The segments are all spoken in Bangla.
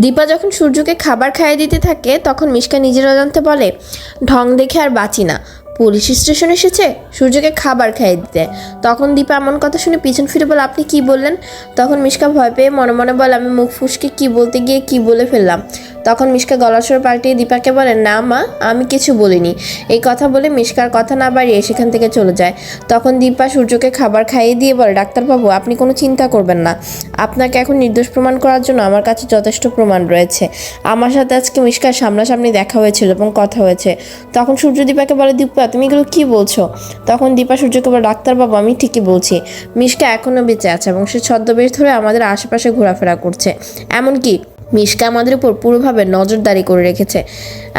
দীপা যখন সূর্যকে খাবার খাইয়ে দিতে থাকে তখন মিশকা নিজের অজান্তে বলে, ঢং দেখে আর বাঁচি না, পুলিশ স্টেশন এসেছে সূর্যকে খাবার খাইয়ে দিতে। তখন দীপা এমন কথা শুনে পিছন ফিরে বলে, আপনি কি বললেন? তখন মিশকা ভয় পেয়ে মনে মনে বলে, আমি মুখ ফুসকে কি বলতে গিয়ে কি বলে ফেললাম। তখন মিশকা গলার স্বর পাল্টিয়ে দীপাকে বলে, না মা, আমি কিছু বলিনি। এই কথা বলে মিশকার কথা না বাড়িয়ে সেখান থেকে চলে যায়। তখন দীপা সূর্যকে খাবার খাইয়ে দিয়ে বলে, ডাক্তারবাবু আপনি কোনো চিন্তা করবেন না, আপনাকে এখন নির্দোষ প্রমাণ করার জন্য আমার কাছে যথেষ্ট প্রমাণ রয়েছে। আমার সাথে আজকে মিশকার সামনাসামনি দেখা হয়েছিল এবং কথা হয়েছে। তখন সূর্য দীপাকে বলে, দীপা তুমি এগুলো কী বলছো? তখন দীপা সূর্যকে বলে, ডাক্তারবাবু আমি ঠিকই বলছি, মিশকা এখনও বেঁচে আছে এবং সে ছদ্মবেশ ধরে আমাদের আশেপাশে ঘোরাফেরা করছে। এমনকি মিশকা আমাদের উপর পুরোভাবে নজরদারি করে রেখেছে।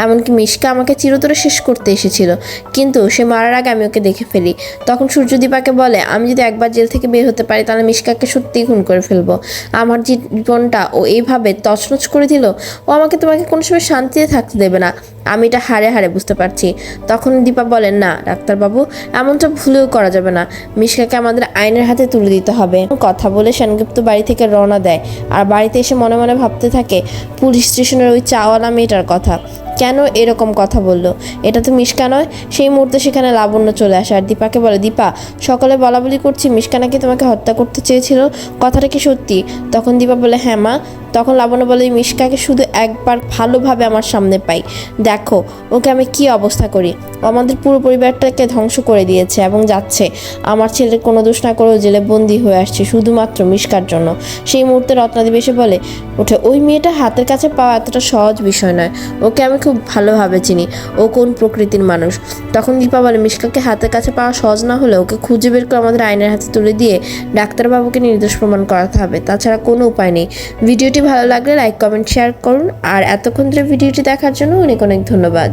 এমনকি মিশকা আমাকে চিরতরে শেষ করতে এসেছিল, কিন্তু সে মারার আগে আমি ওকে দেখে ফেলি। তখন সূর্য দীপাকে বলে, আমি যদি একবার জেল থেকে বের হতে পারি তাহলে মিশকাকে সত্যিই খুন করে ফেলবো। আমার জীবনটা ও এইভাবে তছনছ করে দিল, ও আমাকে তোমাকে কোনো সময় শান্তিতে থাকতে দেবে না, আমি এটা হাড়ে হাড়ে বুঝতে পারছি। তখন দীপা বলেন, না ডাক্তারবাবু, এমনটা ভুলেও করা যাবে না, মিশকাকে আমাদের আইনের হাতে তুলে দিতে হবে। কথা বলে সেনগুপ্ত বাড়ি থেকে রওনা দেয় আর বাড়িতে এসে মনে মনে ভাবতে থাকে পুলিশ স্টেশনের ওই চাওয়ালা মেয়েটার কথা। কেন এরকম কথা বললো? এটা তো মিশকা নয়। সেই মুহূর্তে সেখানে লাবণ্য চলে আসে আর দীপাকে বলে, দীপা সকলে বলা বলি করছি মিশকা নাকি তোমাকে হত্যা করতে চেয়েছিল, কথাটা কি সত্যি? তখন দীপা বলে, হ্যাঁ মা। তখন লাবণ্য বলে, মিশকাকে শুধু একবার ভালোভাবে আমার সামনে পাই, দেখো ওকে আমি কি অবস্থা করি। ও আমাদের পুরো পরিবারটাকে ধ্বংস করে দিয়েছে এবং যাচ্ছে। আমার ছেলের কোনো দোষ না করেও জেলে বন্দি হয়ে আসছে শুধুমাত্র মিশকার জন্য। সেই মুহূর্তে রত্নাদেবী এসে বলে ওঠে, ওই মেয়েটা হাতের কাছে পাওয়া এতটা সহজ বিষয় নয়, ওকে আমি খুব ভালোভাবে চিনি, ও কোন প্রকৃতির মানুষ। তখন দীপা বলে, মিশকাকে হাতের কাছে পাওয়া সহজ না হলে ওকে খুঁজে বের করে আমাদের আইনের হাতে তুলে দিয়ে ডাক্তারবাবুকে নির্দোষ প্রমাণ করাতে হবে, তাছাড়া কোনো উপায় নেই। ভিডিওটি ভালো লাগলে লাইক কমেন্ট শেয়ার করুন আর এতক্ষণ ধরে ভিডিওটি দেখার জন্য অনেক অনেক ধন্যবাদ।